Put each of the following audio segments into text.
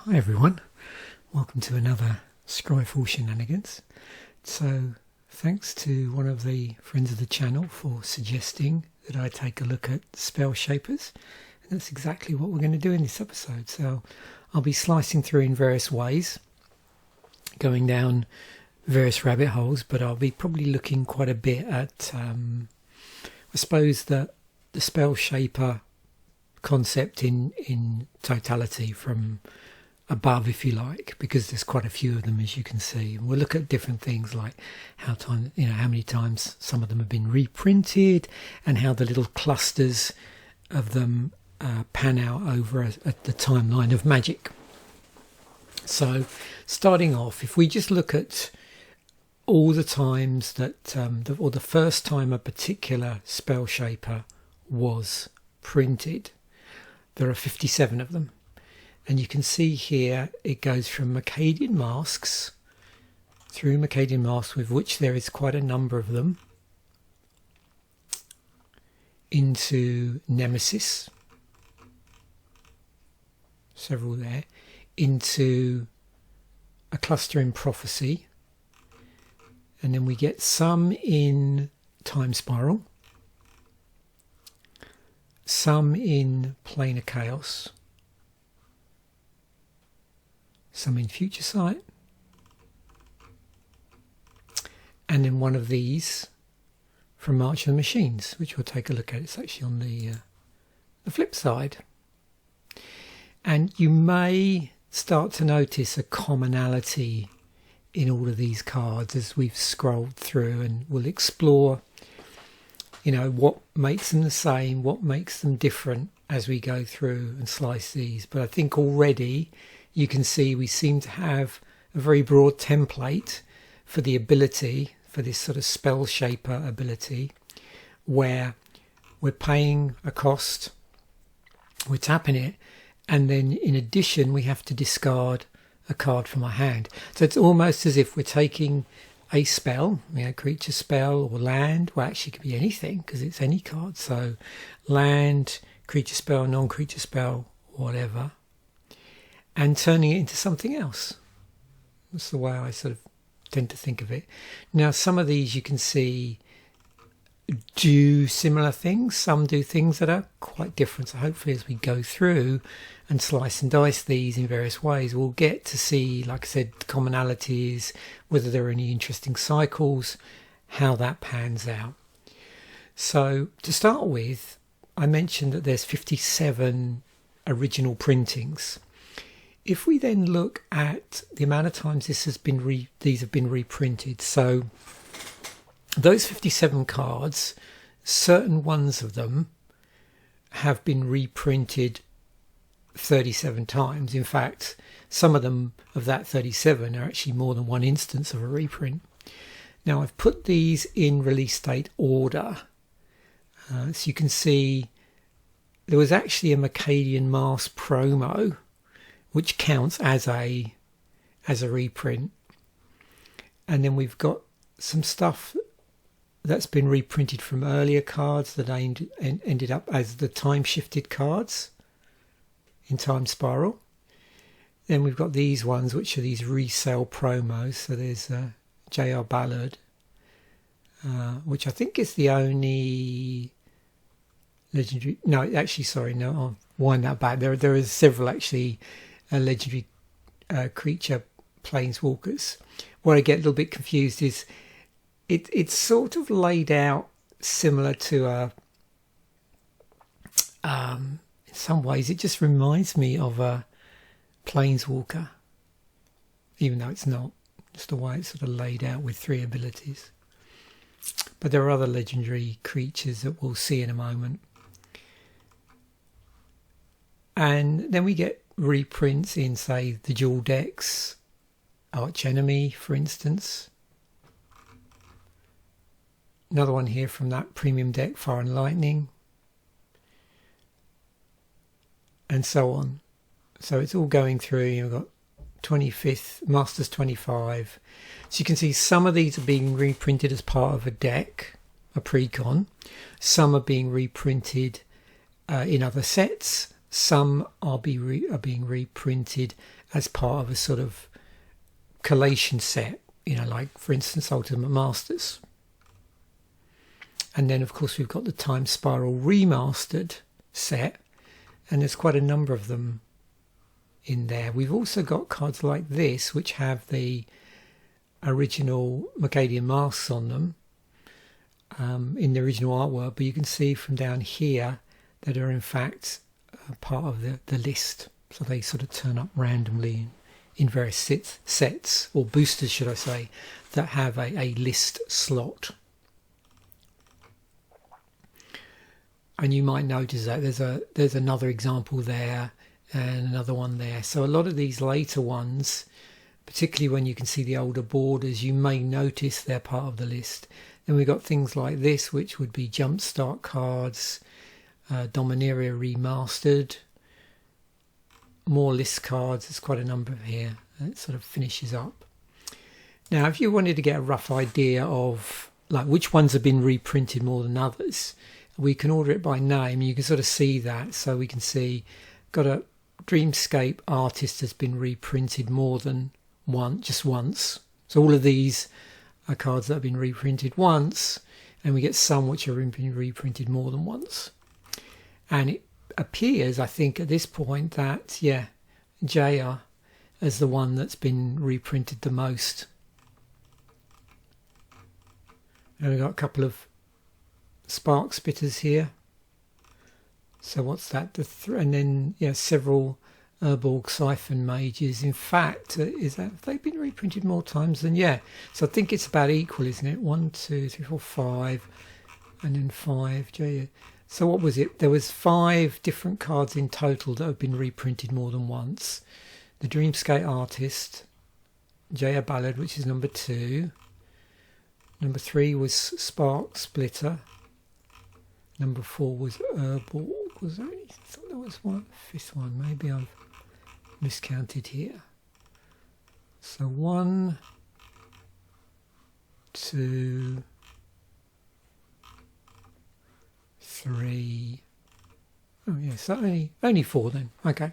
Hi everyone, welcome to another Scryfall Shenanigans. So thanks to one of the friends of the channel for suggesting that I take a look at Spellshapers, and that's exactly what we're going to do in this episode. So I'll be slicing through in various ways, going down various rabbit holes, but I'll be probably looking quite a bit at I suppose the Spellshaper concept in totality from above, if you like, because there's quite a few of them, as you can see. And we'll look at different things like how many times some of them have been reprinted, and how the little clusters of them pan out over at the timeline of magic. So starting off, if we just look at all the times that or the first time a particular Spellshaper was printed, there are 57 of them. And you can see here it goes from Macadian masks through Macadian masks, with which there is quite a number of them, into Nemesis, several there, into a cluster in Prophecy, and then we get some in Time Spiral, some in Planar Chaos, some in Future Sight, and then one of these from March of the Machines, which we'll take a look at. It's actually on the flip side. And you may start to notice a commonality in all of these cards as we've scrolled through, and we'll explore, what makes them the same, what makes them different as we go through and slice these. But I think already you can see we seem to have a very broad template for the ability, for this sort of Spellshaper ability, where we're paying a cost, we're tapping it, and then in addition we have to discard a card from our hand. So it's almost as if we're taking a spell, creature spell or land. Well, actually it could be anything because it's any card. So land, creature spell, non-creature spell, whatever, and turning it into something else. That's the way I sort of tend to think of it. Now, some of these you can see do similar things. Some do things that are quite different. So hopefully as we go through and slice and dice these in various ways, we'll get to see, like I said, commonalities, whether there are any interesting cycles, how that pans out. So to start with, I mentioned that there's 57 original printings. If we then look at the amount of times these have been reprinted, so those 57 cards, certain ones of them have been reprinted 37 times. In fact, some of them of that 37 are actually more than one instance of a reprint. Now I've put these in release date order, so you can see there was actually a Macadian Mask promo which counts as a reprint, and then we've got some stuff that's been reprinted from earlier cards that ended up as the time shifted cards in Time Spiral. Then we've got these ones, which are these resale promos. So there's J.R. Ballard, which I think is the only legendary. No, actually, sorry, no, I'll wind that back. There is several actually legendary creature planeswalkers. Where I get a little bit confused is it's sort of laid out similar to in some ways it just reminds me of a planeswalker, even though it's not. Just the way it's sort of laid out with 3 abilities. But there are other legendary creatures that we'll see in a moment. And then we get reprints in, say, the dual decks, Archenemy, for instance. Another one here from that premium deck, Fire and Lightning, and so on. So it's all going through. You've got 25th, Masters 25. So you can see some of these are being reprinted as part of a deck, a precon. Some are being reprinted in other sets. some are being reprinted as part of a sort of collation set, you know, like for instance Ultimate Masters. And then of course we've got the Time Spiral Remastered set, and there's quite a number of them in there. We've also got cards like this which have the original Mercadian masks on them in the original artwork, but you can see from down here that are in fact part of the list, so they sort of turn up randomly in various sets, or boosters should I say, that have a list slot. And you might notice that there's another example there and another one there. So a lot of these later ones, particularly when you can see the older borders, you may notice they're part of the list. Then we've got things like this, which would be Jumpstart cards, Dominaria Remastered, more list cards. There's quite a number here, and it sort of finishes up. Now, if you wanted to get a rough idea of like which ones have been reprinted more than others, we can order it by name. You can sort of see that. So we can see, got a Dreamscape Artist has been reprinted more than just once. So all of these are cards that have been reprinted once, and we get some which are being reprinted more than once. And it appears, I think, at this point that, yeah, Jaya is the one that's been reprinted the most. And we've got a couple of Spark Spitters here. So what's that? And then, yeah, several Urborg Siphon Mages. In fact, have they been reprinted more times than, yeah. So I think it's about equal, isn't it? 1, 2, 3, 4, 5, and then 5. Jaya. So what was it? There was 5 different cards in total that have been reprinted more than once. The Dreamscape Artist, Jaya Ballad, which is number 2. Number 3 was Spark Splitter. Number 4 was Urborg. Was there any? I thought there was one, 5th one. Maybe I've miscounted here. So 1, 2, 3. Oh yes, so only 4 then. Okay,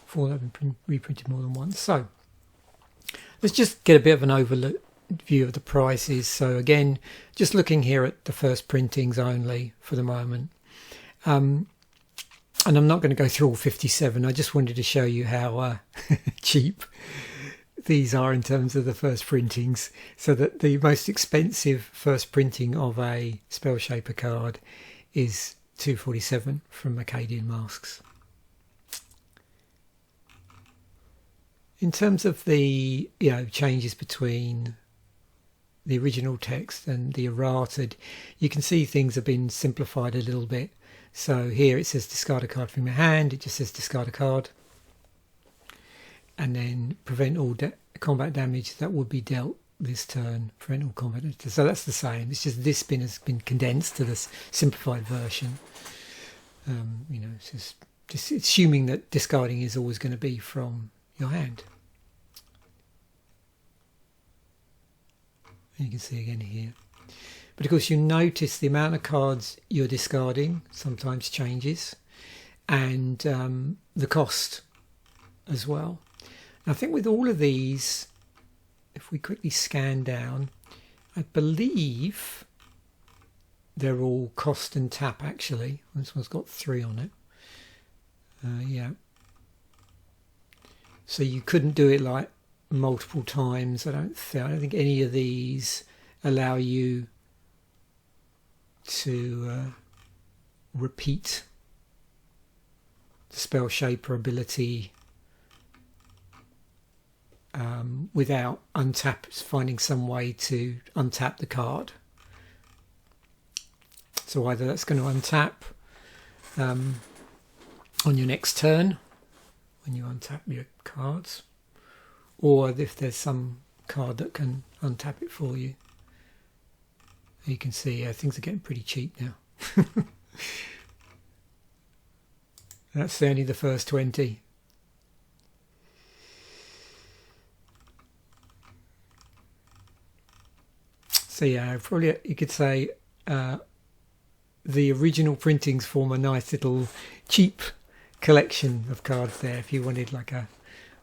4 that have been reprinted more than once. So let's just get a bit of an overview of the prices. So again, just looking here at the first printings only for the moment. And I'm not going to go through all 57. I just wanted to show you how cheap these are in terms of the first printings. So that the most expensive first printing of a Spellshaper card is 247 from Mercadian Masks. In terms of the changes between the original text and the errated, you can see things have been simplified a little bit. So here it says discard a card from your hand, it just says discard a card. And then prevent all combat damage that would be dealt this turn, prevent all combat damage. So that's the same, it's just this has been condensed to this simplified version. It's just assuming that discarding is always going to be from your hand. And you can see again here. But of course you notice the amount of cards you're discarding sometimes changes, and the cost as well. And I think with all of these, if we quickly scan down, I believe they're all cost and tap actually. This one's got 3 on it. Yeah. So you couldn't do it like multiple times. I don't think any of these allow you to repeat the Spellshaper ability without finding some way to untap the card. So either that's going to untap on your next turn when you untap your cards, or if there's some card that can untap it for you. You can see things are getting pretty cheap now. That's only the first 20. So yeah, probably you could say the original printings form a nice little cheap collection of cards there. If you wanted like a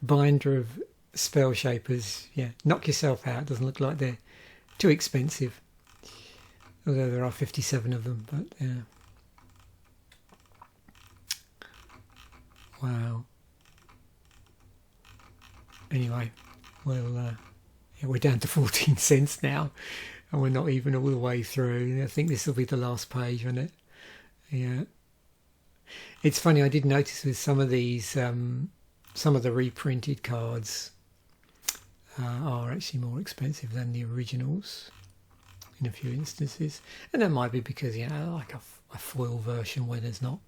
binder of Spellshapers, yeah, knock yourself out. Doesn't look like they're too expensive, although there are 57 of them. But yeah, wow. Anyway, well, yeah, we're down to 14 cents now, and we're not even all the way through. I think this will be the last page, won't it? Yeah. It's funny, I did notice with some of these, some of the reprinted cards are actually more expensive than the originals in a few instances. And that might be because, you know, like a foil version where there's not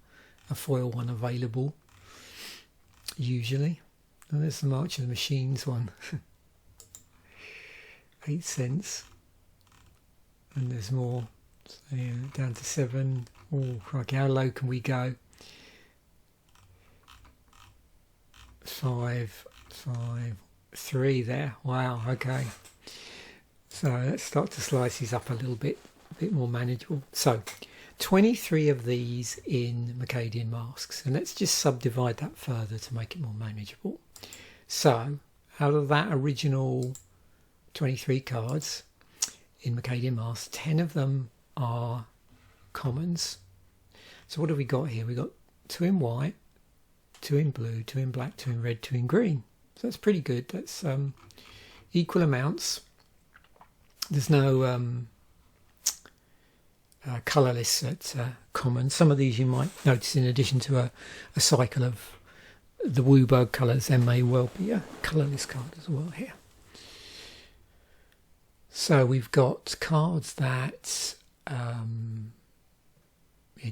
a foil one available, usually. And there's the March of the Machines one. 8 cents. And there's more. So, yeah, down to 7. Oh, crikey, how low can we go? 5, 3 there. Wow, okay. So let's start to slice these up a little bit, a bit more manageable. So 23 of these in Mercadian masks, and let's just subdivide that further to make it more manageable. So out of that original 23 cards in Mercadian masks, 10 of them are commons. So what have we got here? We've got 2 in white, 2 in blue, 2 in black, 2 in red, 2 in green. So that's pretty good. That's equal amounts. There's no colourless at common. Some of these you might notice in addition to a cycle of the Wooburg colours, there may well be a colourless card as well here. So we've got cards that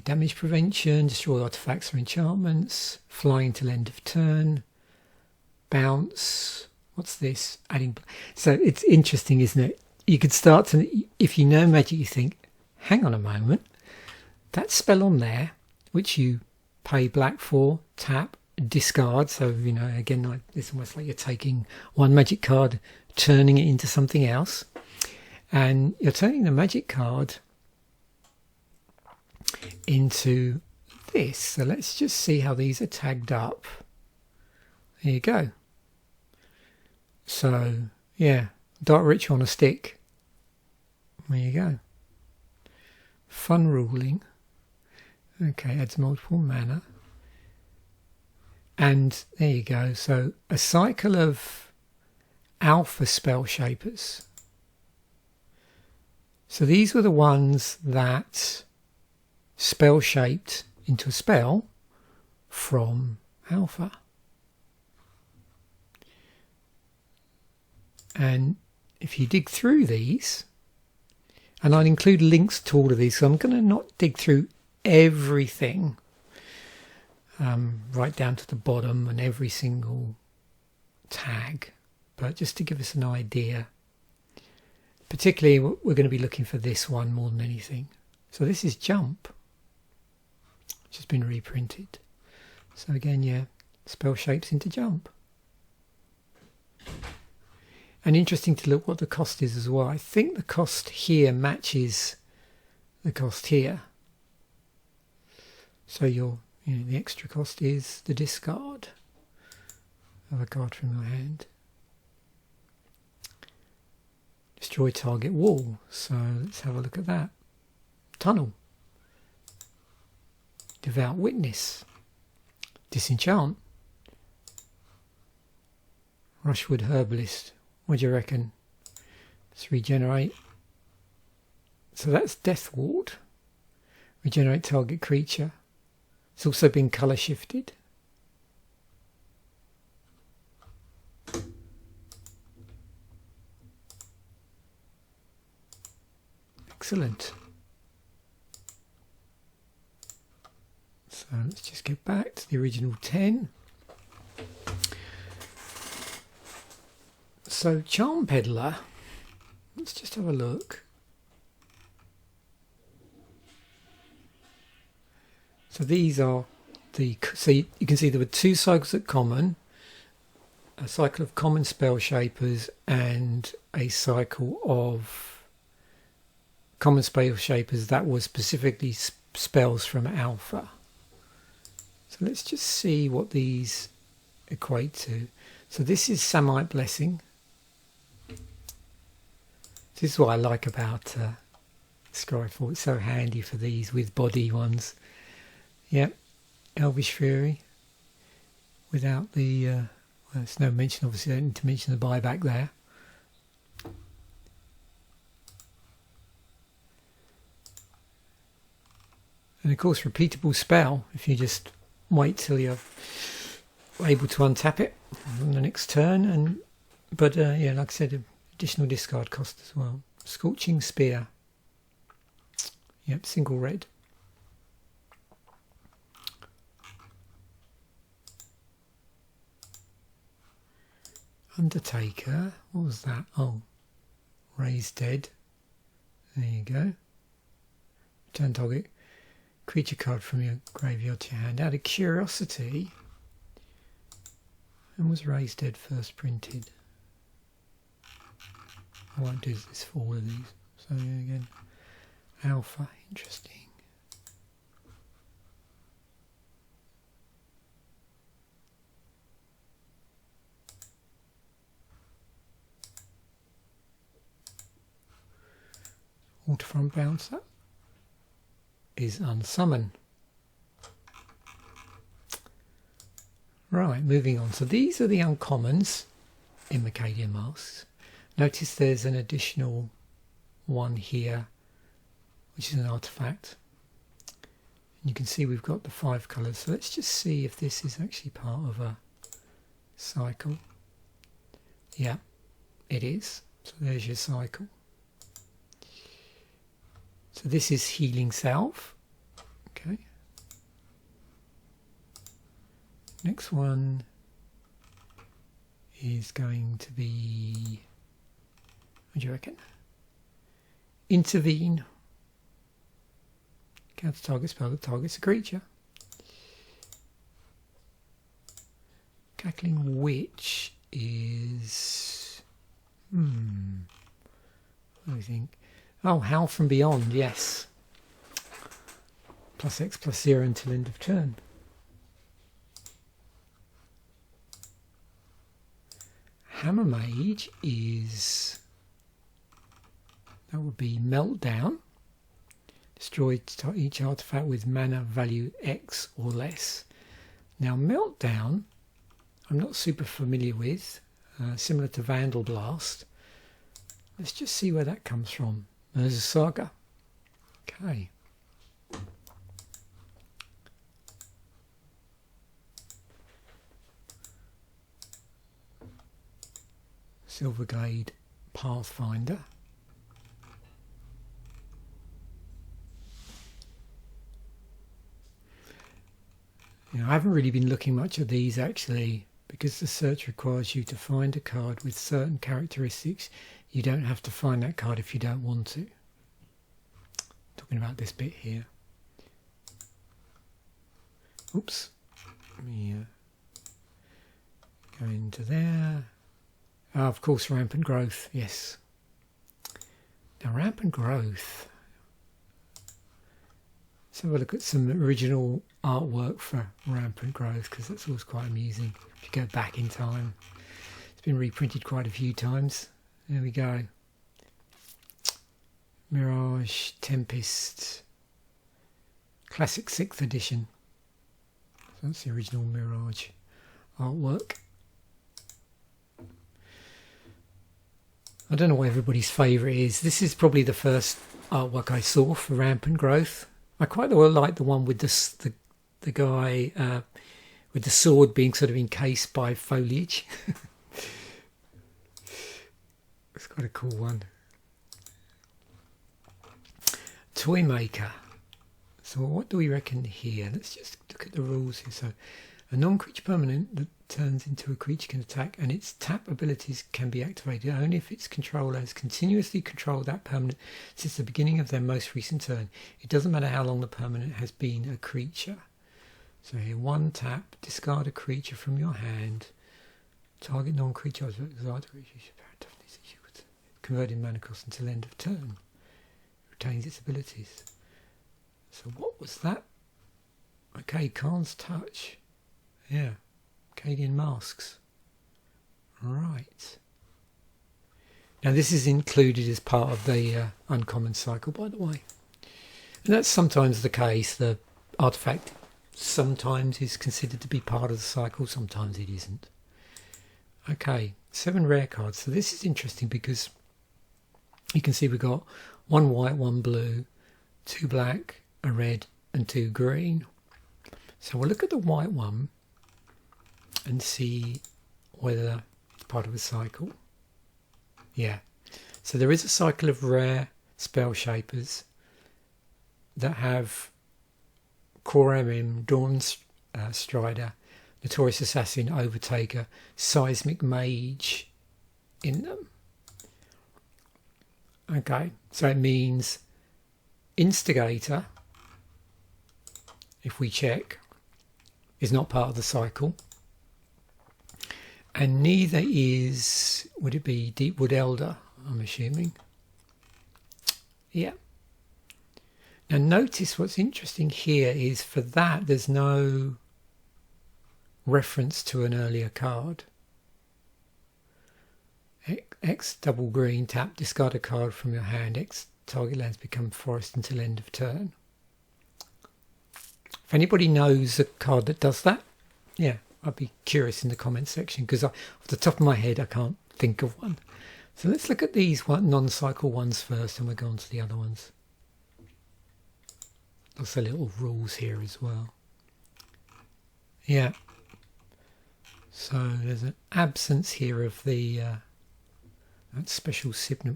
damage prevention, destroy artifacts or enchantments, flying till end of turn, bounce. What's this? Adding. So it's interesting, isn't it? You could start to, if you know Magic, you think, hang on a moment, that spell on there, which you pay black for, tap, discard. So, you know, again, like, it's almost like you're taking one Magic card, turning it into something else. And you're turning the Magic card into this. So let's just see how these are tagged up. There you go. So, yeah, Dark Ritual on a stick. There you go. Fun ruling. Okay, adds multiple mana. And there you go. So a cycle of alpha Spellshapers. So these were the ones that spell shaped into a spell from alpha. And if you dig through these, and I'll include links to all of these, so I'm going to not dig through everything right down to the bottom and every single tag, but just to give us an idea. Particularly, we're going to be looking for this one more than anything. So this is Jump, which has been reprinted. So again, yeah, spell shapes into Jump. And interesting to look what the cost is as well. I think the cost here matches the cost here. So the extra cost is the discard of a card from your hand. Destroy target wall. So let's have a look at that. Tunnel. Devout Witness. Disenchant. Rushwood Herbalist. What do you reckon? Let's regenerate. So that's Death Ward. Regenerate target creature. It's also been colour shifted. Excellent. So let's just get back to the original 10. So Charm Peddler, let's just have a look. So these are so you can see there were 2 cycles at common, a cycle of common Spellshapers and a cycle of common Spellshapers that was specifically spells from alpha. So let's just see what these equate to. So this is Samite Blessing. This is what I like about Scryfall. It's so handy for these with body ones. Yep, Elvish Fury. Without the, well, there's no mention, obviously I don't need to mention the buyback there. And of course repeatable spell, if you just wait till you're able to untap it on the next turn. And but yeah, like I said, additional discard cost as well. Scorching Spear. Yep, single red. Undertaker. What was that? Oh, Raised Dead. There you go. Return target creature card from your graveyard to your hand. Out of curiosity, when was Raised Dead first printed? I won't do this for all of these. So yeah, again, Alpha, interesting. Waterfront Bouncer is unsummon. Right, moving on. So these are the uncommons in Mercadian Masks. Notice there's an additional one here, which is an artifact. And you can see we've got the 5 colours. So let's just see if this is actually part of a cycle. Yeah, it is. So there's your cycle. So this is Healing Salve. Okay. Next one is going to be, what do you reckon? Intervene. Counter target spell that targets a creature. Cackling Witch is, what do you think? Oh, Howl from Beyond, yes. +X/+0 until end of turn. Hammer Mage is, that would be Meltdown. Destroy each artifact with mana value X or less. Now Meltdown, I'm not super familiar with, similar to Vandal Blast. Let's just see where that comes from. There's a Saga. Okay. Silverglade Pathfinder. You know, I haven't really been looking much at these actually, because the search requires you to find a card with certain characteristics. You don't have to find that card if you don't want to. Talking about this bit here. Oops. Let me go into there. Oh, of course, Rampant Growth. Yes. Now, Rampant Growth. Let's have a look at some original artwork for Rampant Growth, because that's always quite amusing if you go back in time. It's been reprinted quite a few times. There we go. Mirage, Tempest, Classic 6th edition. So that's the original Mirage artwork. I don't know what everybody's favourite is. This is probably the first artwork I saw for Rampant Growth. I quite like the one with the guy with the sword being sort of encased by foliage. It's quite a cool one. Toy Maker. So what do we reckon here? Let's just look at the rules here. So a non-creature permanent that turns into a creature can attack, and its tap abilities can be activated only if its controller has continuously controlled that permanent since the beginning of their most recent turn. It doesn't matter how long the permanent has been a creature. So here, 1 tap, discard a creature from your hand, target non-creature converting mana cost until end of turn. It retains its abilities. So what was that? Okay, Khan's Touch. Yeah, Cadian Masks. Right. Now this is included as part of the uncommon cycle, by the way. And that's sometimes the case. The artifact sometimes is considered to be part of the cycle, sometimes it isn't. Okay, 7 rare cards. So this is interesting because you can see we've got 1 white, 1 blue, 2 black, a red and 2 green. So we'll look at the white one and see whether it's part of a cycle. Yeah, so there is a cycle of rare Spellshapers that have Core MM, Dawn Strider, Notorious Assassin, Overtaker, Seismic Mage in them. Okay, so it means Instigator, if we check, is not part of the cycle. And neither is, would it be Deepwood Elder, I'm assuming. Yeah. Now notice what's interesting here is for that there's no reference to an earlier card. X double green, tap, discard a card from your hand, X target lands become forest until end of turn. If anybody knows a card that does that, yeah, I'd be curious in the comment section, because off the top of my head I can't think of one. So let's look at these non-cycle ones first and we'll go on to the other ones. Lots of little rules here as well. Yeah. So there's an absence here of the that special symbol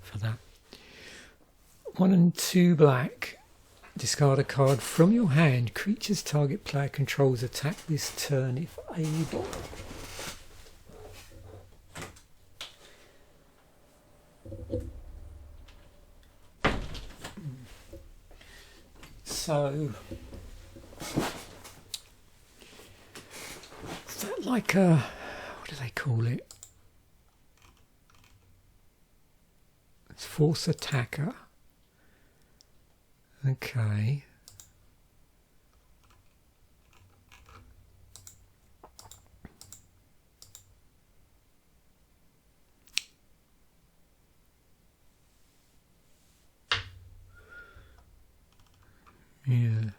for that. 1 and 2 black. Discard a card from your hand. Creatures target player controls attack this turn if able. So, is that like a, what do they call it? It's Force Attacker. Okay. Yeah.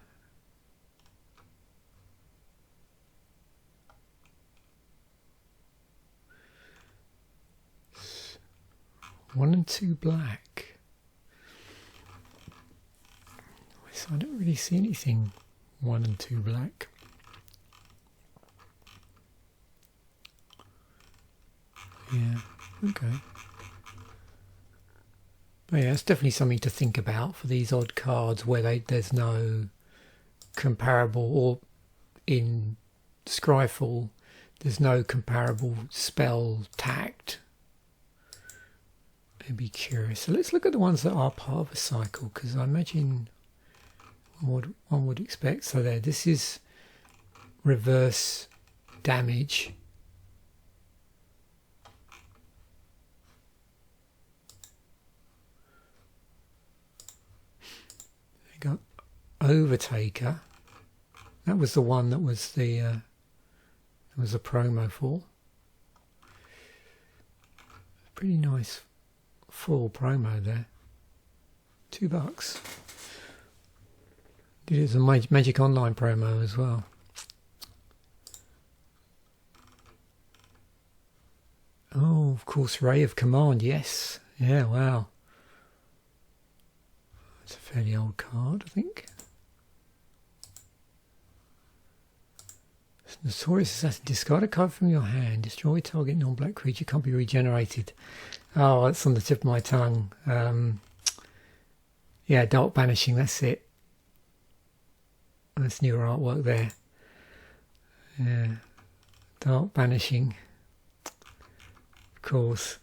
One and 2 black. So I don't really see anything 1 and 2 black. Yeah, okay. But yeah, it's definitely something to think about for these odd cards where there's no comparable, or in Scryfall there's no comparable spell tagged. I'd be curious. So let's look at the ones that are part of a cycle, because I imagine one would expect. So there, this is reverse damage. You got Overtaker. That was the one that was the there was a promo for. Pretty nice full promo there. $2. Did it as a Magic Online promo as well. Oh, of course, Ray of Command, yes. Yeah, wow. It's a fairly old card, I think. Notorious Assassin, discard a card from your hand. Destroy target non-black creature, can't be regenerated. Oh, that's on the tip of my tongue. Yeah, Dark Banishing, that's it. That's newer artwork there. Yeah, Dark Banishing. Of course.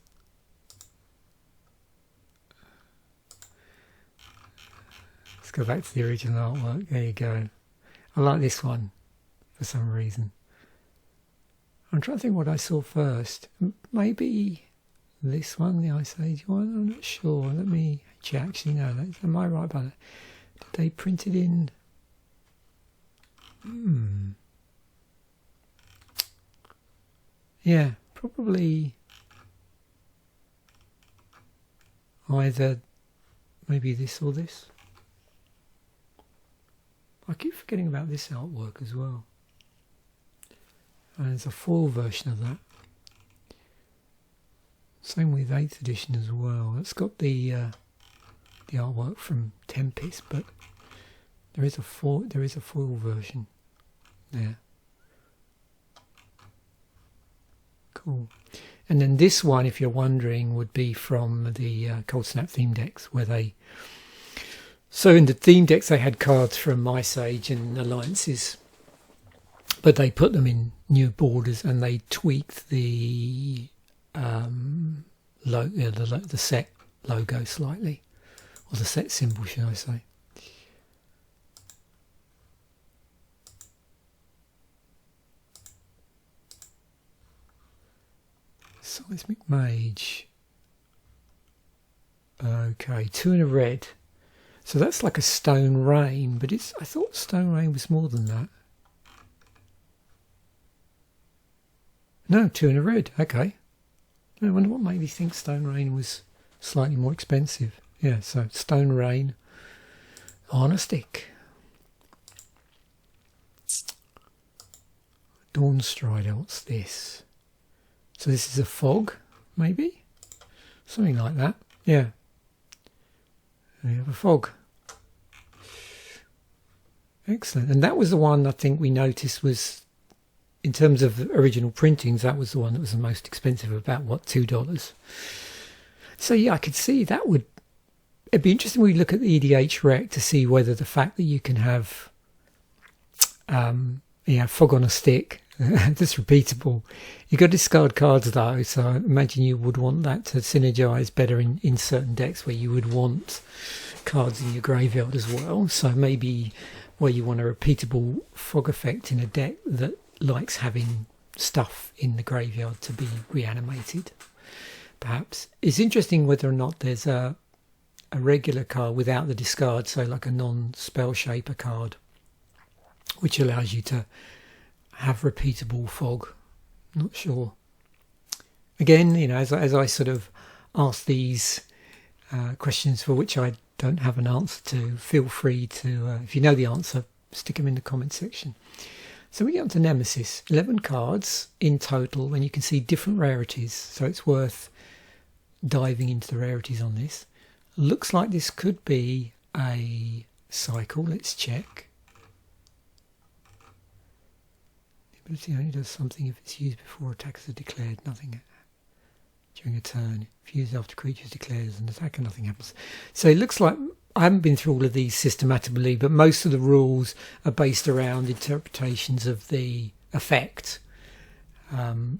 Let's go back to the original artwork. There you go. I like this one for some reason. I'm trying to think what I saw first. Maybe this one, the Ice Age one. I'm not sure. Let me check. Actually, no. Am I right about that? Did they print it in? Yeah, probably either maybe this or this. I keep forgetting about this artwork as well. And there's a foil version of that. Same with 8th edition as well. It's got the artwork from Tempest, but there is a foil version there. Cool. And then this one, if you're wondering, would be from the Cold Snap theme decks, where they. So in the theme decks, they had cards from Ice Age and Alliances, but they put them in new borders and they tweaked the the set logo slightly, or the set symbol, should I say. Seismic Mage. Okay, 2 in a red. So that's like a Stone Rain, but I thought Stone Rain was more than that. No, 2 in a red. Okay. I wonder what made me think Stone Rain was slightly more expensive. Yeah, so Stone Rain on a stick. Dawnstrider, what's this? So this is a fog, maybe? Something like that. Yeah. We have a fog. Excellent. And that was the one I think we noticed was, in terms of original printings, that was the one that was the most expensive, about, what, $2? So yeah, I could see that would... It'd be interesting when we look at the EDHRec to see whether the fact that you can have fog on a stick, that's repeatable. You've got to discard cards though, so I imagine you would want that to synergize better in certain decks where you would want cards in your graveyard as well. So maybe where you want a repeatable fog effect in a deck that likes having stuff in the graveyard to be reanimated, perhaps. It's interesting whether or not there's a regular card without the discard, so like a non-Spellshaper card, which allows you to have repeatable fog. Not sure. Again, you know, as I sort of ask these questions for which I don't have an answer to, feel free to, if you know the answer, stick them in the comment section. So we get on to Nemesis. 11 cards in total, and you can see different rarities, so it's worth diving into the rarities on this. Looks like this could be a cycle. Let's check. The ability only does something if it's used before attacks are declared. Nothing during a turn. If used after creatures declared as an attacker, nothing happens. So it looks like, I haven't been through all of these systematically, but most of the rules are based around interpretations of the effect,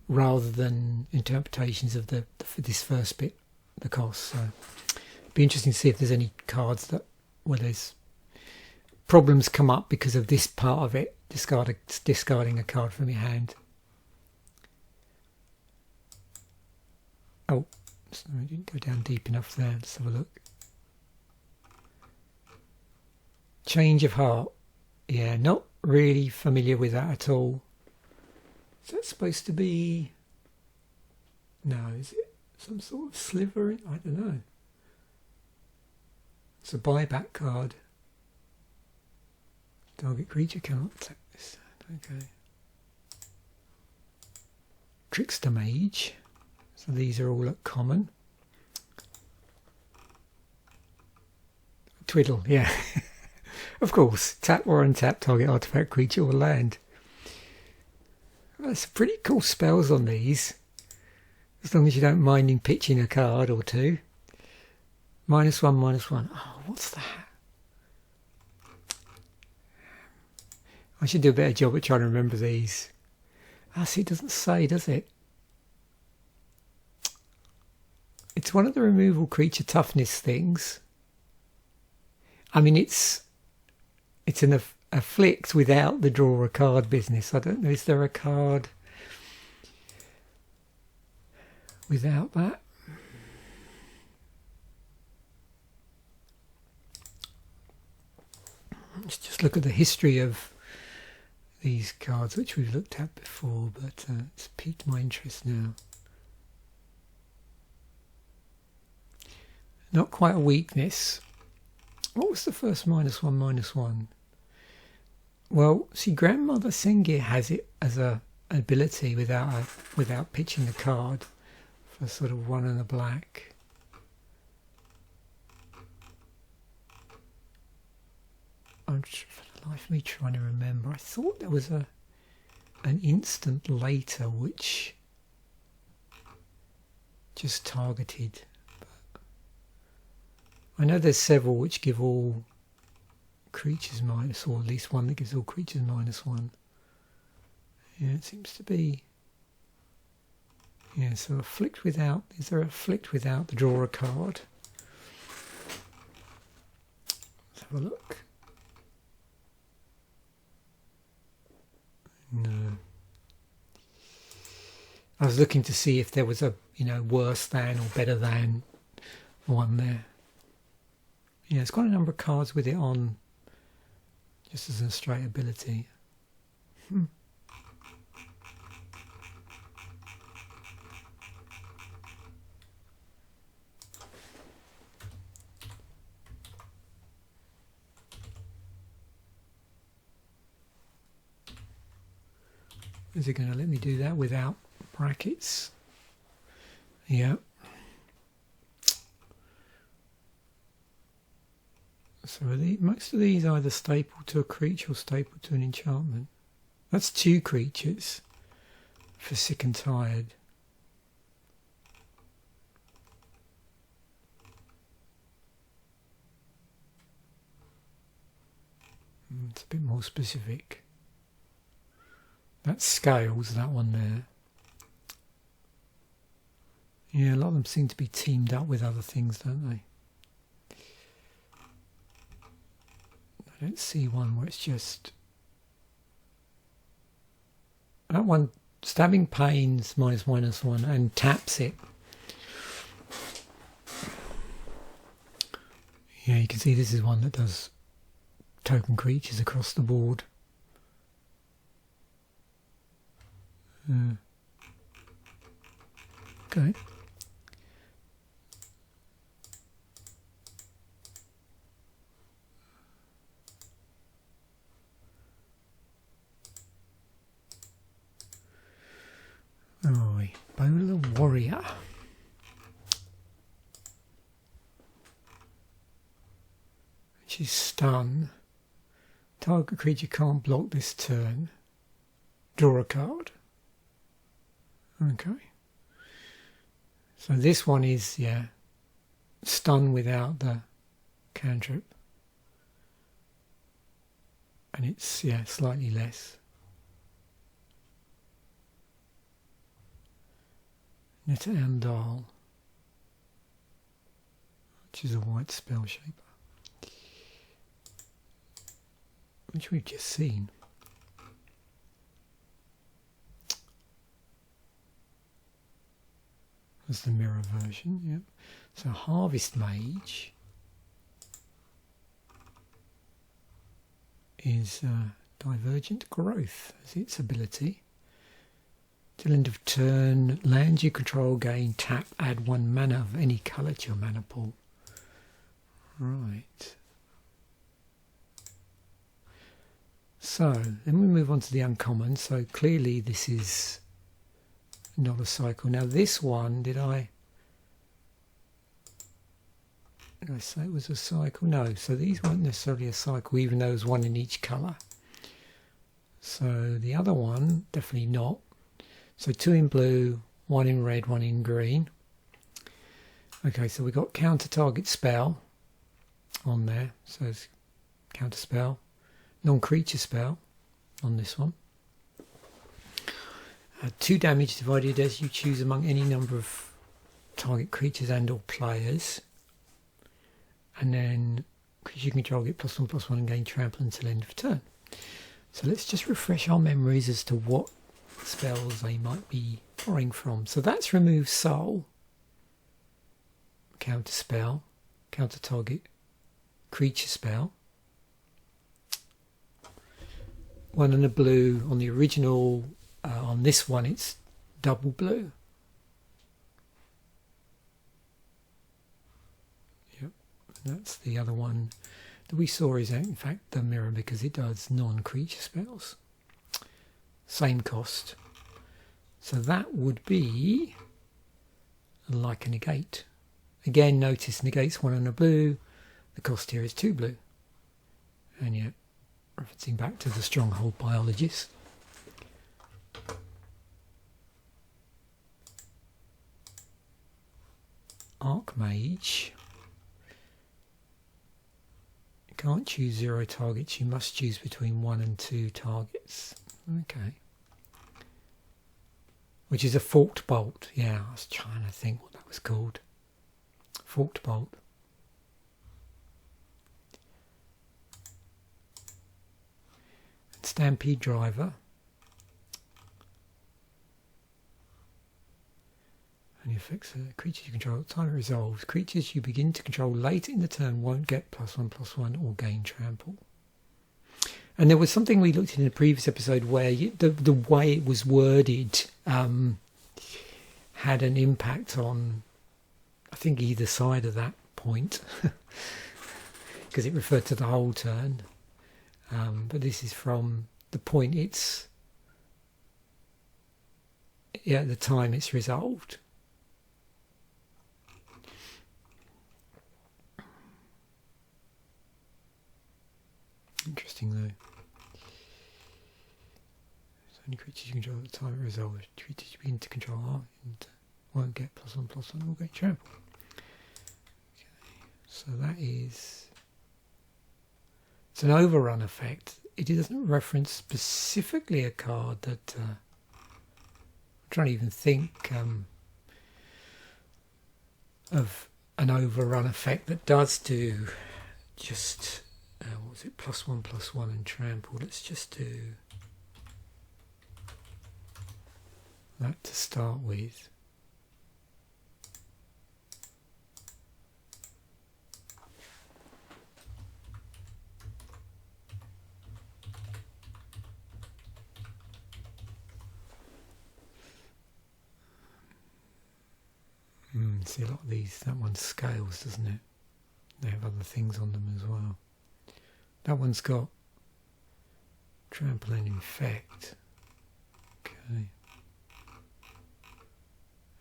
rather than interpretations of this first bit, the cost. So it'd be interesting to see if there's any cards where there's problems come up because of this part of it, discarding a card from your hand. Oh, sorry, I didn't go down deep enough there. Let's have a look. Change of Heart. Yeah, not really familiar with that at all. Is that supposed to be... No, is it some sort of sliver? I don't know. It's a buyback card. Target creature cannot attack this. Okay. Trickster Mage. So these are all at common. Twiddle, yeah. Of course, tap or untap target artifact, creature or land. That's pretty cool spells on these. As long as you don't mind in pitching a card or two. -1/-1. Oh, what's that? I should do a better job at trying to remember these. Ah, see, it doesn't say, does it? It's one of the removal creature toughness things. I mean, it's an afflict without the draw a card business. I don't know, is there a card without that? Let's just look at the history of these cards, which we've looked at before, but it's piqued my interest now. Not quite a weakness. What was the first -1/-1? Well, see, Grandmother Sengir has it as an ability without pitching a card for sort of 1 and a black. I'm for the life of me trying to remember. I thought there was an instant later which just targeted. But I know there's several which give all creatures minus, or at least one that gives all creatures -1. Yeah, it seems to be. Yeah, so afflict without. Is there afflict without the draw a card? Let's have a look. No. I was looking to see if there was a, worse than or better than one there. Yeah, it's got a number of cards with it on, just as a straight ability. Is it going to let me do that without brackets? Yeah. So are most of these either staple to a creature or staple to an enchantment. That's 2 creatures for sick and tired. It's a bit more specific. That's scales, that one there. Yeah, a lot of them seem to be teamed up with other things, don't they? I don't see one where it's just... That one, stabbing pains -1/-1 and taps it. Yeah, you can see this is one that does token creatures across the board. Okay. Oh, Bowler Warrior. Which is stun. Target creature can't block this turn. Draw a card. Okay. So this one is, yeah, stun without the cantrip. And it's, yeah, slightly less. Netta Andal, which is a white Spellshaper, which we've just seen. That's the mirror version, yep. So Harvest Mage is Divergent Growth as its ability. Till end of turn, lands you control gain tap, add 1 mana of any colour to your mana pool. Right. So, then we move on to the uncommon. So clearly this is not a cycle. Now this one, did I say it was a cycle? No, so these weren't necessarily a cycle, even though there's 1 in each colour. So the other one, definitely not. So 2 in blue, 1 in red, 1 in green. Okay, so we got counter target spell on there. So it's counter spell, non-creature spell on this one. 2 damage divided as you choose among any number of target creatures and or players. And then creature control get +1/+1 and gain trample until end of turn. So let's just refresh our memories as to what spells they might be borrowing from. So that's remove soul, counter spell, counter target creature spell. one and a blue. On the original, on this one, it's double blue. Yep, that's the other one that we saw is in fact the mirror because it does non-creature spells. Same cost. So that would be like a negate. Again, notice negates one and a blue. The cost here is 2 blue. And yet, referencing back to the stronghold biologist. Archmage. You can't choose 0 targets. You must choose between 1 and 2 targets. Okay. Which is a forked bolt. Yeah, I was trying to think what that was called. Forked bolt. Stampede driver. And the effects of creatures you control at the time it resolves. Creatures you begin to control later in the turn won't get +1/+1 or gain trample. And there was something we looked at in the previous episode where the way it was worded had an impact on, I think, either side of that point. Because it referred to the whole turn. But this is from the point it's, at the time it's resolved. Interesting though. So only creatures you control at the time it resolves. Creatures you begin to control are and won't get +1/+1 or get trample. Okay, so that is. It's an overrun effect. It doesn't reference specifically a card that I'm trying to even think of an overrun effect that does do just what was it, +1/+1 and trample. Let's just do that to start with. See a lot of these, that one scales, doesn't it? They have other things on them as well. That one's got trample and infect. Okay.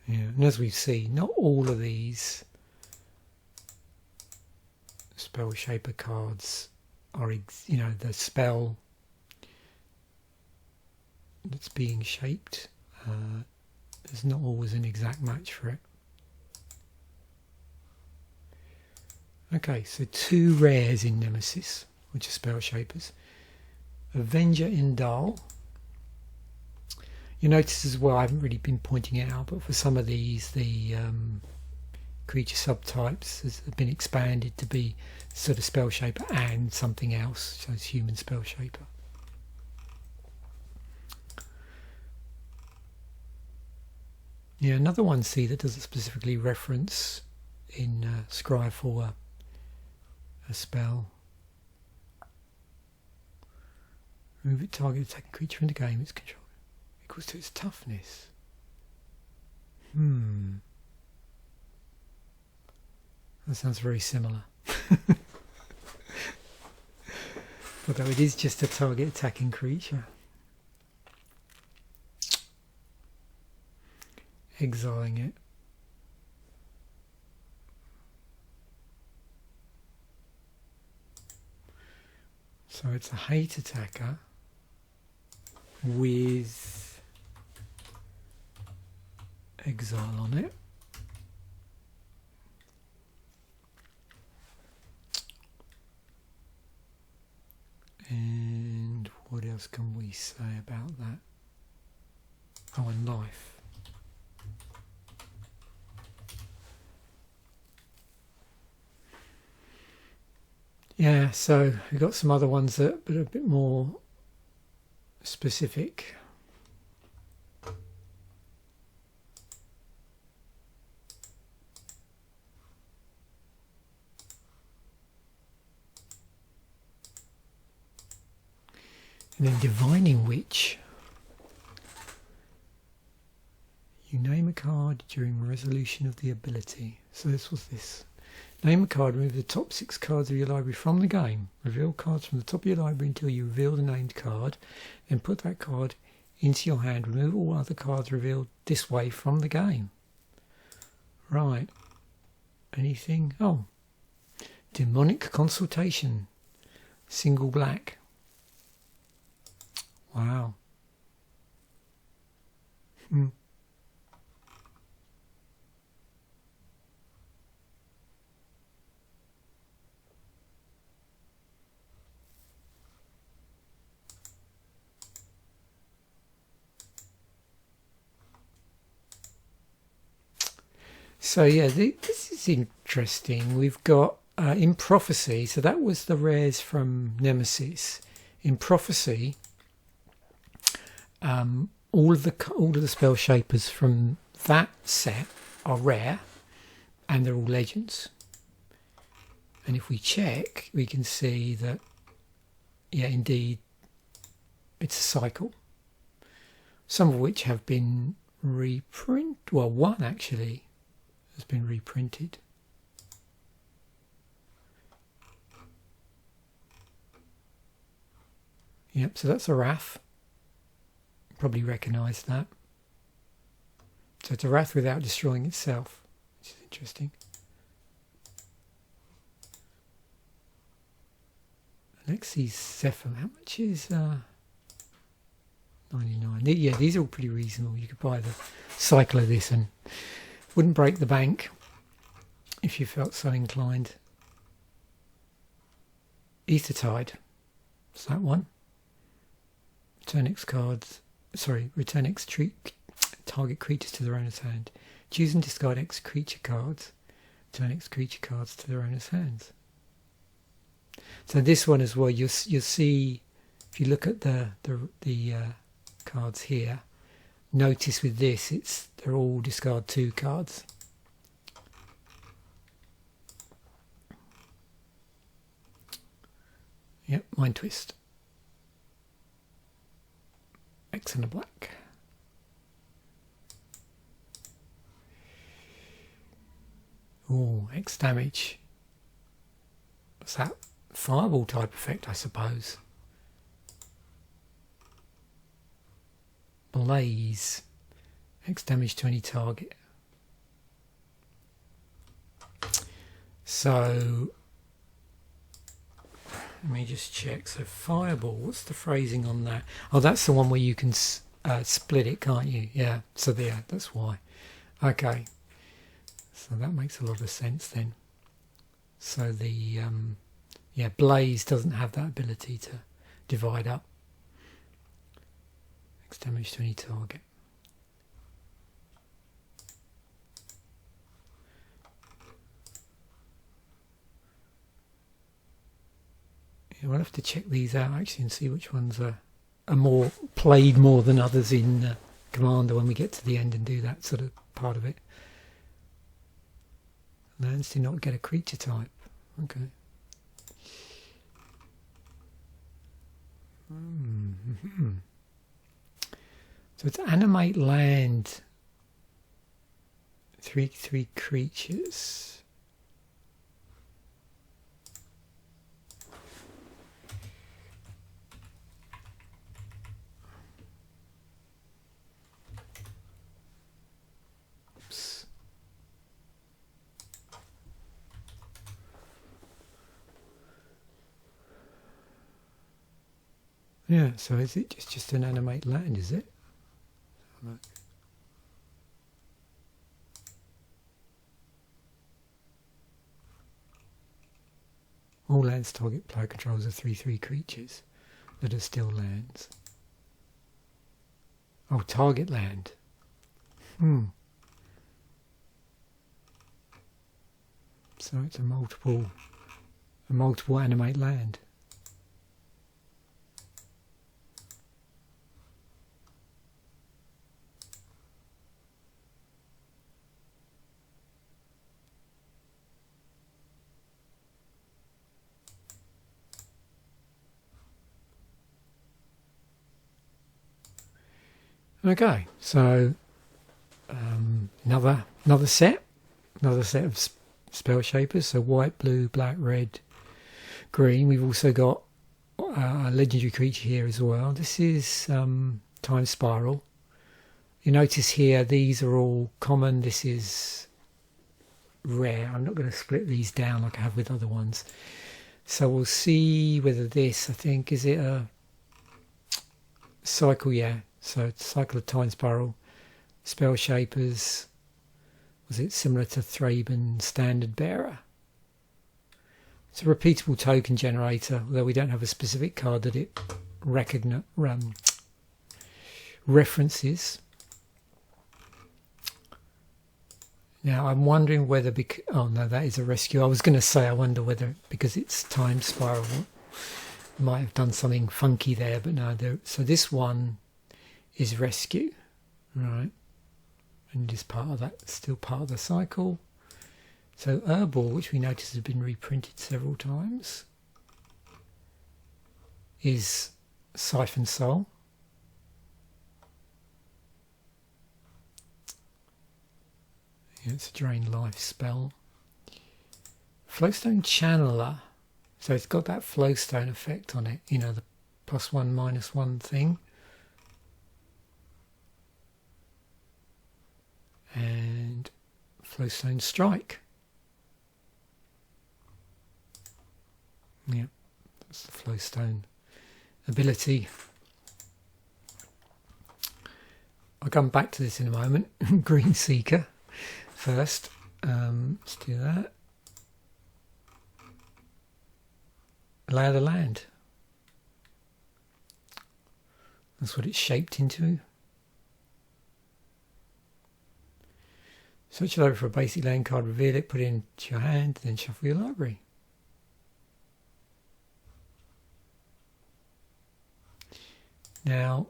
Yeah, and as we see, not all of these Spellshaper cards are, the spell that's being shaped. There's not always an exact match for it. Okay, so 2 rares in Nemesis, which are Spellshapers. Avenger Indal. You notice as well, I haven't really been pointing it out, but for some of these, the creature subtypes have been expanded to be sort of Spellshaper and something else, so it's human Spellshaper. Yeah, another one, see, that doesn't specifically reference in Scryfall a spell. Remove it, target attacking creature in the game its control equals to its toughness. That sounds very similar. Although it is just a target attacking creature. Exiling it. So it's a hate attacker with exile on it. And what else can we say about that? Oh, and life. Yeah, so we've got some other ones that are a bit more specific. And then Divining Witch. You name a card during resolution of the ability. So this was this. Name a card, remove the top 6 cards of your library from the game. Reveal cards from the top of your library until you reveal the named card. Then put that card into your hand. Remove all other cards revealed this way from the game. Right. Anything? Oh. Demonic Consultation. Single black. Wow. So yeah, this is interesting. We've got in Prophecy, so that was the rares from Nemesis. In Prophecy, all of the Spellshapers from that set are rare, and they're all legends. And if we check, we can see that, yeah, indeed, it's a cycle. Some of which have been reprinted. Well, one actually has been reprinted. Yep, so that's a Wrath. Probably recognise that. So it's a Wrath without destroying itself, which is interesting. Alexi's Zephyr, how much is 99? Yeah, these are all pretty reasonable. You could buy the cycle of this and wouldn't break the bank if you felt so inclined. Aethertide, it's that one. Return X cards, return X target creatures to their owner's hand. Choose and discard X creature cards. Return X creature cards to their owner's hands. So this one as well, you'll see, if you look at the cards here, notice with this, they're all discard 2 cards. Yep, Mind Twist. X and a black. Oh, X damage. What's that? Fireball type effect, I suppose. Blaze. X damage to any target. So let me just check. So fireball, what's the phrasing on that? Oh, that's the one where you can split it, can't you? Yeah, so there, that's why. Okay, so that makes a lot of sense then. So the yeah, blaze doesn't have that ability to divide up. X damage to any target. Yeah, we'll have to check these out actually and see which ones are more played more than others in Commander when we get to the end and do that sort of part of it. Lands do not get a creature type. Okay. Mm-hmm. So it's animate land. 3/3 creatures. Oops. Yeah, so is it just an animate land, is it? Look. All lands target player controls are 3/3 creatures that are still lands. Oh, target land. So it's a multiple animate land. Okay, so another set of Spellshapers. So white, blue, black, red, green. We've also got a legendary creature here as well. This is Time Spiral. You notice here these are all common. This is rare. I'm not going to split these down like I have with other ones. So we'll see whether this, I think, is it a cycle? Yeah, so it's cycle of Time Spiral. Spellshapers. Was it similar to Thraben Standard Bearer? It's a repeatable token generator, although we don't have a specific card that it references. Now I'm wondering whether, oh no, that is a rescue. I was going to say I wonder whether because it's Time Spiral might have done something funky there, but no. So this one is rescue, right? And is part of that, still part of the cycle. So Herbal, which we notice has been reprinted several times, is Siphon Soul. Yeah, it's a Drain Life spell. Flowstone Channeler. So it's got that Flowstone effect on it, you know, the +1, -1 thing. And Flowstone Strike. Yeah, that's the Flowstone ability. I'll come back to this in a moment. Green Seeker first. Let's do that. Lay of the Land. That's what it's shaped into. Search it over for a basic land card, reveal it, put it into your hand, then shuffle your library. Now,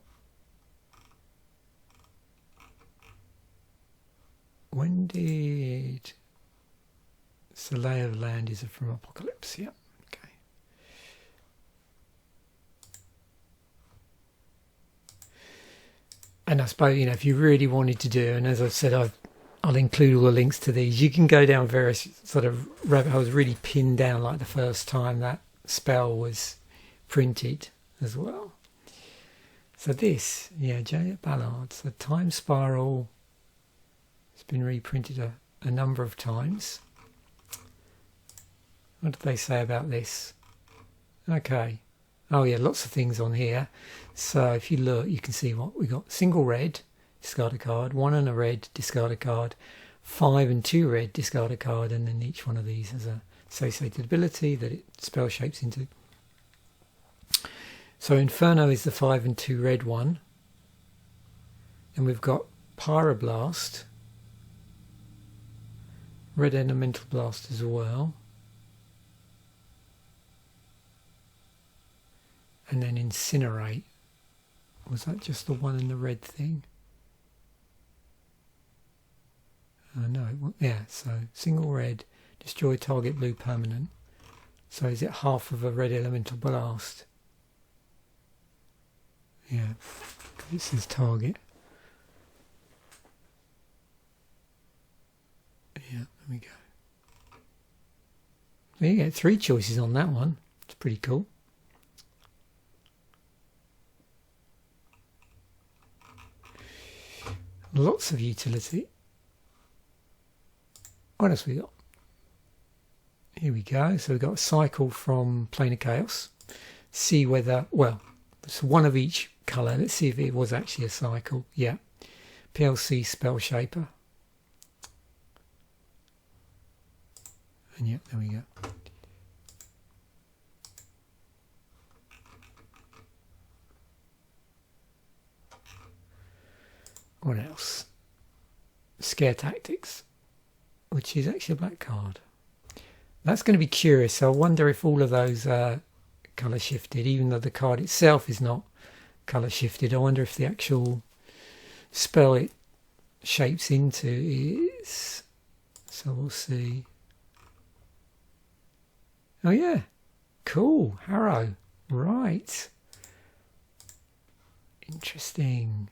when did... It's the Lay of the Land, is it from Apocalypse? Yeah, okay. And I suppose, you know, if you really wanted to do, and as I've said, I'll include all the links to these. You can go down various sort of rabbit holes, really pinned down like the first time that spell was printed as well. So this, yeah, J. Ballard. So Time Spiral, it's been reprinted a number of times. What did they say about this? Okay. Oh yeah, lots of things on here. So if you look, you can see what we got. Single red, discard a card. 1 and a red, discard a card. 5 and 2 red, discard a card. And then each one of these has a associated ability that it spell shapes into. So Inferno is the 5 and 2 red one. And we've got Pyroblast. Red Elemental Blast as well. And then Incinerate. Was that just the one in the red thing? No, yeah, so single red, destroy target blue permanent. So is it half of a red elemental blast? Yeah, it says target. Yeah, there we go. Well, you get 3 choices on that one. It's pretty cool. Lots of utility. What else we got? Here we go. So we've got a cycle from Plane of Chaos. See whether, well, it's one of each colour. Let's see if it was actually a cycle. Yeah. PLC Spellshaper. And yep, there we go. What else? Scare Tactics, which is actually a black card. That's going to be curious. So I wonder if all of those are colour shifted, even though the card itself is not colour shifted. I wonder if the actual spell it shapes into is. So we'll see. Oh yeah, cool. Harrow, right? Interesting.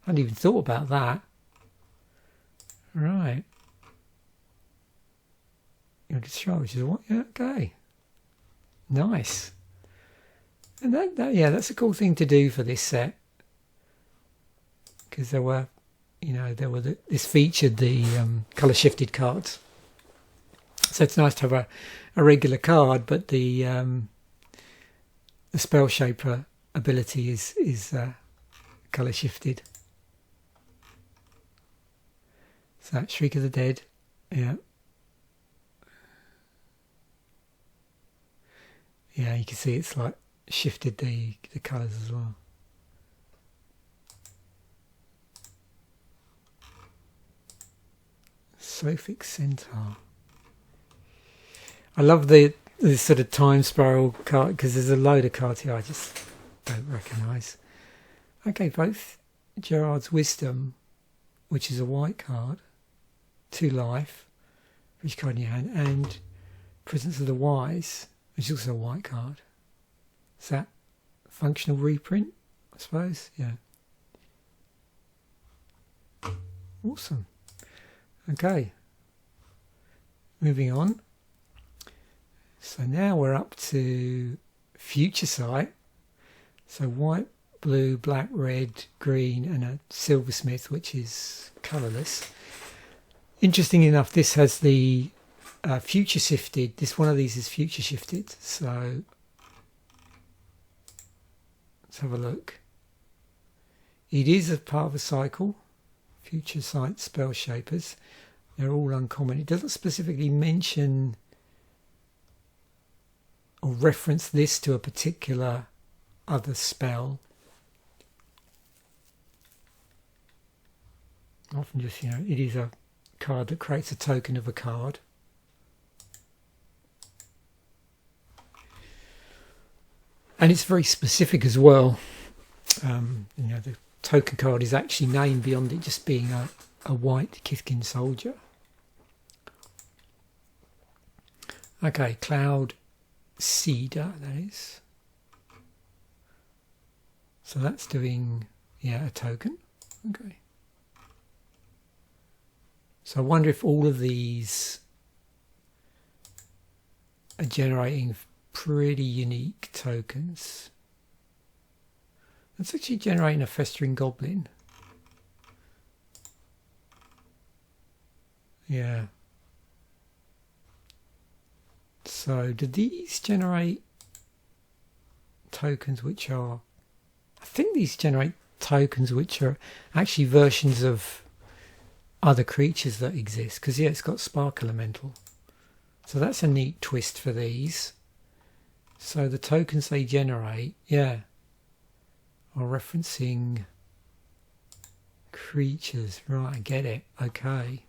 I hadn't even thought about that. Right. Your discharge is what? Yeah, okay. Nice. And yeah, that's a cool thing to do for this set. Because there were, this featured the colour shifted cards. So it's nice to have a regular card, but the Spellshaper ability is colour shifted. So that Shriek of the Dead, yeah. Yeah, you can see it's like shifted the colours as well. Sophic Centaur. I love the sort of time spiral card because there's a load of cards here I just don't recognise. Okay, both Gerard's Wisdom, which is a white card, 2 life, which card in your hand, and Presence of the Wise, which is also a white card. Is that functional reprint, I suppose? Yeah. Awesome. Okay. Moving on. So now we're up to Future Sight. So white, blue, black, red, green, and a silversmith, which is colourless. Interesting enough, this has the future shifted. One of these is future shifted. So let's have a look. It is a part of a cycle. Future Sight Spellshapers. They're all uncommon. It doesn't specifically mention or reference this to a particular other spell. Often just, it is a card that creates a token of a card. And it's very specific as well. The token card is actually named beyond it just being a white Kithkin soldier. Okay, Cloud Cedar, that is. So that's doing, a token. Okay. So I wonder if all of these are generating pretty unique tokens. It's actually generating a Festering Goblin. Yeah. So do these generate tokens which are... I think these generate tokens which are actually versions of other creatures that exist. Because, it's got Spark Elemental. So that's a neat twist for these. So the tokens they generate, are referencing creatures. Right, I get it. Okay.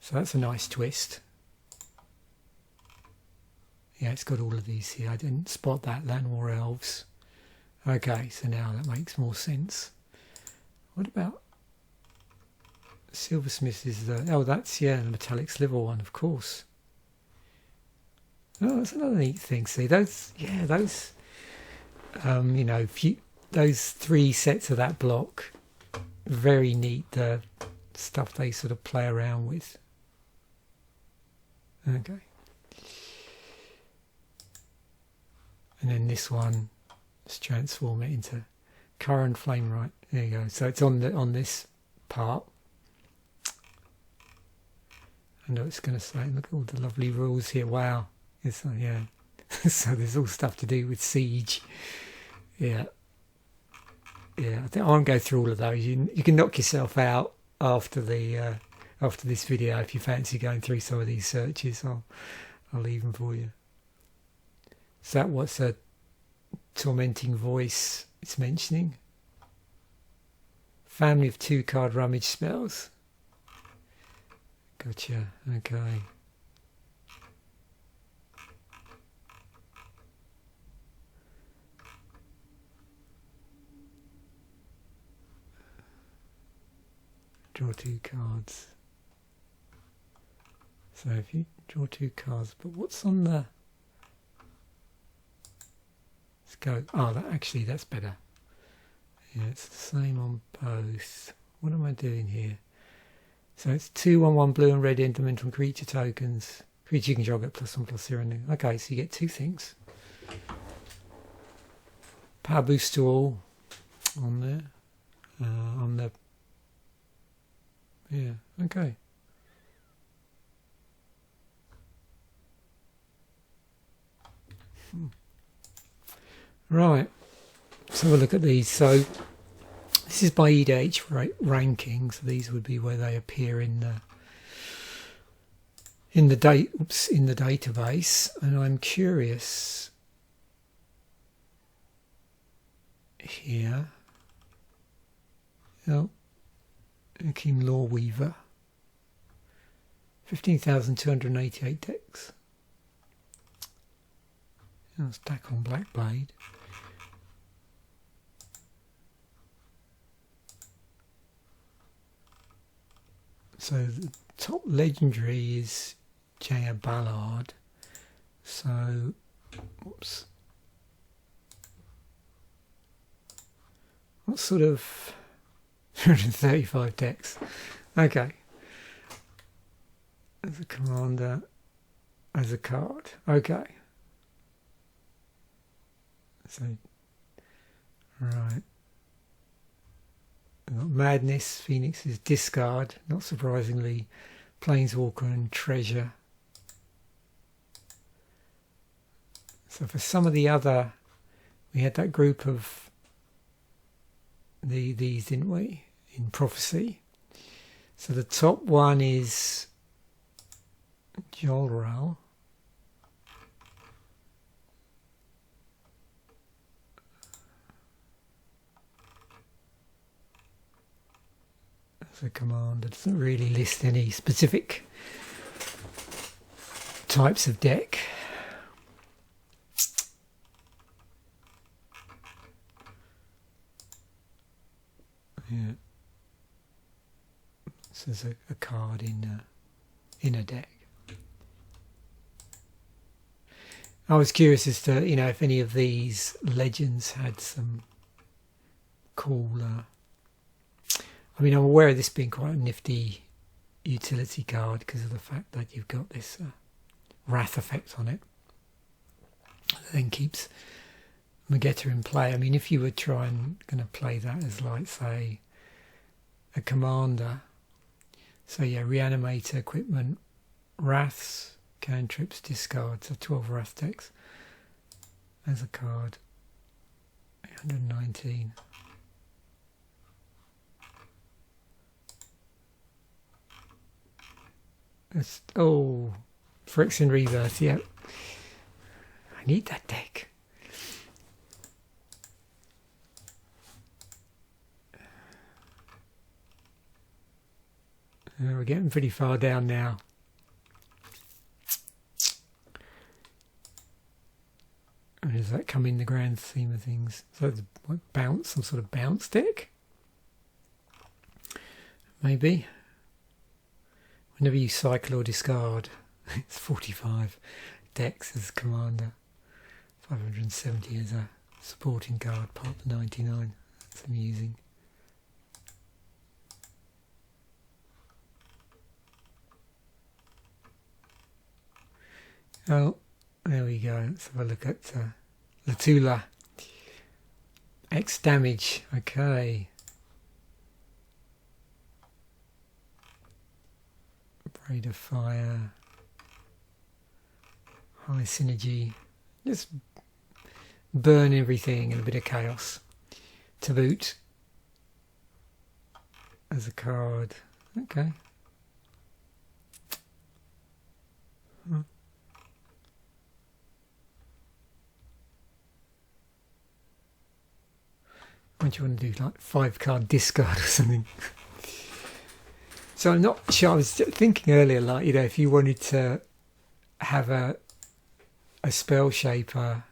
So that's a nice twist. Yeah, it's got all of these here. I didn't spot that. Land War Elves. Okay, so now that makes more sense. What about Silversmith? Is the... Oh, that's, the Metallic Sliver one, of course. Oh, that's another neat thing. See, those, those 3 sets of that block, very neat, the stuff they sort of play around with. Okay. And then this one, let's transform it into Current Flame, right? There you go. So it's on this part. I know it's going to say, look at all the lovely rules here. Wow. It's, so there's all stuff to do with siege. Yeah. I think I won't go through all of those. You can knock yourself out after this video if you fancy going through some of these searches. I'll leave them for you. Is that what's a Tormenting Voice it's mentioning? Family of 2-card rummage spells. Gotcha. Okay. Draw 2 cards. So if you draw 2 cards, but what's on the... Let's go... Oh, that's better. Yeah, it's the same on both. What am I doing here? So it's 2/1/1 blue and red elemental creature tokens. Creature you control get +1/+0. Okay, so you get two things. Power boost to all on there. On the yeah, okay. Right, let's have a look at these. So this is by EDH ranking, so these would be where they appear in the database. And I'm curious here. Oh, Akeem Lawweaver, 15,288 decks. Stack on Blackblade. So the top legendary is J.A. Ballard. So, whoops. What sort of 235 decks? Okay. As a commander, as a card. Okay. So, right. We've got Madness, Phoenix's discard, not surprisingly, Planeswalker and Treasure. So for some of the other, we had that group of these, didn't we, in Prophecy. So the top one is Jolral. As a commander, doesn't really list any specific types of deck. Yeah. So there's a card in a deck. I was curious as to, you know, if any of these legends had some cool. I mean, I'm aware of this being quite a nifty utility card because of the fact that you've got this wrath effect on it. That then keeps Magetta in play. I mean, if you were going to play that as, like, say, a commander, so yeah, Reanimator, equipment, wraths, cantrips, discard, so 12 wrath decks as a card, 819. Oh, Phyrexian Rebirth, yeah. I need that deck. We're getting pretty far down now. And does that come in the grand theme of things? So it's what, bounce, some sort of bounce deck? Maybe. Whenever you cycle or discard, it's 45 decks as commander, 570 as a supporting card, part of 99. That's amusing. Oh, there we go. Let's have a look at Latula. X damage. Okay. Braid of Fire. High synergy. Just burn everything and a bit of chaos. To boot. As a card. Okay. What do you want to do, like 5-card discard or something? So I'm not sure, I was thinking earlier, like, you know, if you wanted to have a Spellshaper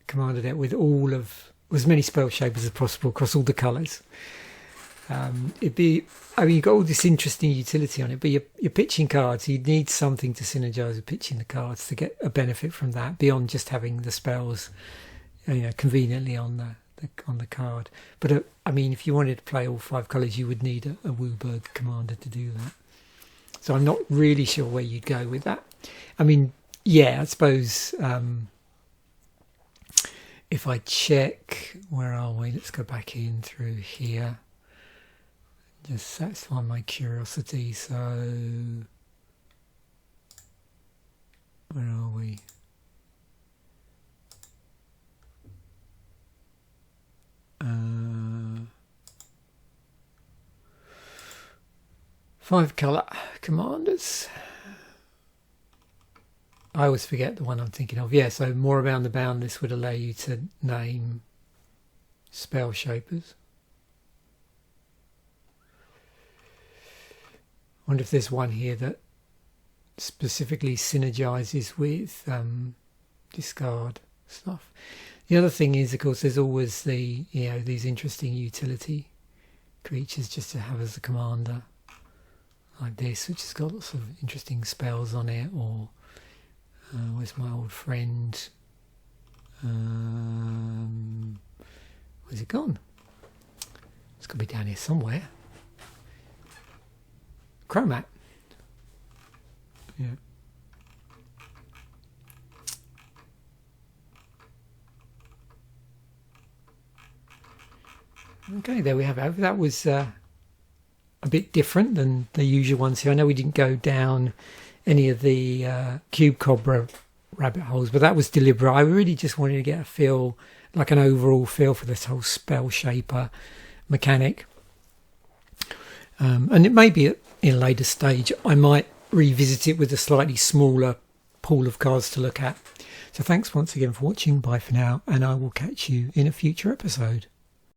commander deck with all of, as many Spellshapers as possible across all the colours. It'd be, I mean, you've got all this interesting utility on it, but you're pitching cards, you'd need something to synergise with pitching the cards to get a benefit from that, beyond just having the spells conveniently on the card. But I mean, if you wanted to play all 5 colours, you would need a Wooburg commander to do that. So I'm not really sure where you'd go with that. I mean, yeah, I suppose if I check, where are we? Let's go back in through here. Just satisfy my curiosity. So where are we? Five colour commanders. I always forget the one I'm thinking of. Yeah, so more around the bound, this would allow you to name Spellshapers. I wonder if there's one here that specifically synergizes with discard stuff. The other thing is, of course, there's always the these interesting utility creatures just to have as a commander, like this, which has got lots of interesting spells on it. Or where's my old friend? Where's it gone? It's got to be down here somewhere. Chromat. Yeah. Okay, there we have it. That was a bit different than the usual ones here. I know we didn't go down any of the Cube Cobra rabbit holes, but that was deliberate. I really just wanted to get a feel, like an overall feel for this whole spell shaper mechanic. And it may be in a later stage I might revisit it with a slightly smaller pool of cards to look at. So thanks once again for watching. Bye for now, and I will catch you in a future episode.